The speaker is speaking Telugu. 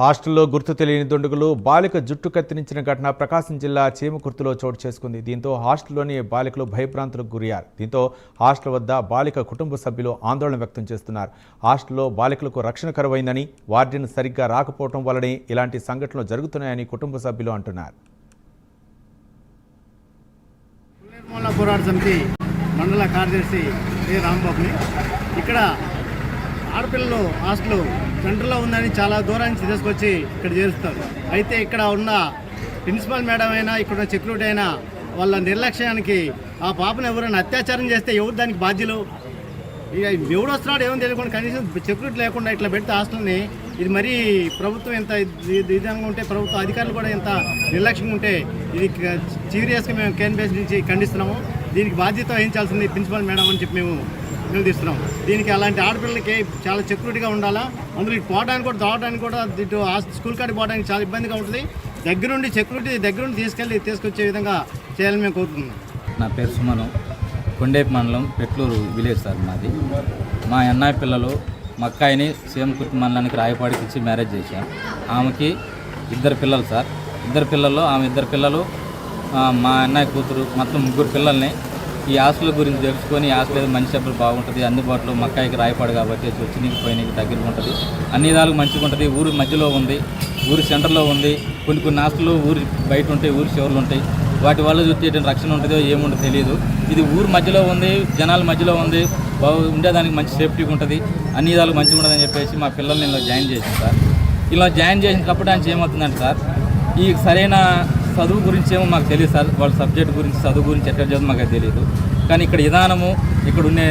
హాస్టల్లో గుర్తు తెలియని దుండగులు బాలిక జుట్టు కత్తిరించిన ఘటన ప్రకాశం జిల్లా చీమకుర్తిలో చోటు చేసుకుంది. దీంతో హాస్టల్లోని బాలికలు భయభ్రాంతులకు గురయ్యారు. దీంతో హాస్టల్ వద్ద బాలిక కుటుంబ సభ్యులు ఆందోళన వ్యక్తం చేస్తున్నారు. హాస్టల్లో బాలికలకు రక్షణ కరువైందని, వార్డెన్ సరిగ్గా రాకపోవడం వల్లనే ఇలాంటి సంఘటనలు జరుగుతున్నాయని కుటుంబ సభ్యులు అంటున్నారు. పోరాట సమితి మండల కార్యదర్శి ఏ రాంబాబుని ఇక్కడ ఆడపిల్లలు హాస్టల్ సెంటర్లో ఉందని చాలా దూరం నుంచి తీసుకొచ్చి ఇక్కడ చేరుస్తారు. అయితే ఇక్కడ ఉన్న ప్రిన్సిపల్ మేడం అయినా ఇక్కడ ఉన్న సెక్యూరిటీ అయినా వాళ్ళ నిర్లక్ష్యానికి ఆ పాపను ఎవరైనా అత్యాచారం చేస్తే ఎవరు దానికి బాధ్యులు? ఇక ఎవడు వస్తున్నాడు ఏమో తెలియకుండా కనీసం సెక్యూరిటీ లేకుండా ఇట్లా పెడితే హాస్టల్ని ఇది మరీ ప్రభుత్వం ఎంత విధంగా ఉంటే, ప్రభుత్వ అధికారులు కూడా ఎంత నిర్లక్ష్యంగా ఉంటే ఇది సీరియస్గా మేము కేన్ నుంచి ఖండిస్తున్నాము. దీనికి బాధ్యత వహించాల్సింది ప్రిన్సిపల్ మేడం అని చెప్పి మేము నిలదీస్తున్నాం. దీనికి అలాంటి ఆడపిల్లలకి చాలా సెక్యూరిటీగా ఉండాలా. అందులో ఇటు పోవడానికి కూడా దావడానికి కూడా ఇటు స్కూల్ కాడికి పోవడానికి చాలా ఇబ్బందిగా ఉంటుంది. దగ్గరుండి సెక్యూరిటీ దగ్గరుండి తీసుకొచ్చే విధంగా చేయాలని మేము కోరుతున్నాం. నా పేరు సుమను, కొండేపు మండలం పెట్లూరు విలేజ్ సార్ మాది. మా అన్నయ్య పిల్లలు మా అక్కాయిని చీమకుర్తి మండలానికి రాయపాడికి ఇచ్చి మ్యారేజ్ చేశాం. ఆమెకి 2 పిల్లలు సార్. 2 పిల్లల్లో ఆమె 2 పిల్లలు, మా అన్నయ్య కూతురు, మొత్తం 3 పిల్లల్ని ఈ హాస్టల్ గురించి తెలుసుకొని హాస్టల్ ఏదో మంచి చెప్పలు బాగుంటుంది, అందుబాటులో మక్కాయికి రాయపాడు కాబట్టి వచ్చినీకి పోయినకి దగ్గరగా ఉంటుంది, అన్ని విధాలుగా మంచిగా ఉంటుంది. ఊరు మధ్యలో ఉంది, ఊరి సెంటర్లో ఉంది. కొన్ని హాస్టల్లో ఊరి బయట ఉంటాయి, ఊరి చివరిలో ఉంటాయి. వాటి వల్ల చూస్తే రక్షణ ఉంటుందో ఏముంటుందో తెలియదు. ఇది ఊరు మధ్యలో ఉంది, జనాల మధ్యలో ఉంది, ఉండేదానికి మంచి సేఫ్టీగా ఉంటుంది, అన్ని విధాలుగా మంచిగా ఉంటుందని చెప్పేసి మా పిల్లల్ని ఇలా జాయిన్ చేసాం సార్. ఇలా జాయిన్ చేసినప్పుడు ఆయన ఏమవుతుందంటే సార్, ఈ సరైన చదువు గురించి ఏమో మాకు తెలియదు సార్. వాళ్ళ సబ్జెక్ట్ గురించి, చదువు గురించి ఎట్లా చదువు మాకు తెలియదు. కానీ ఇక్కడ విధానము, ఇక్కడ ఉండే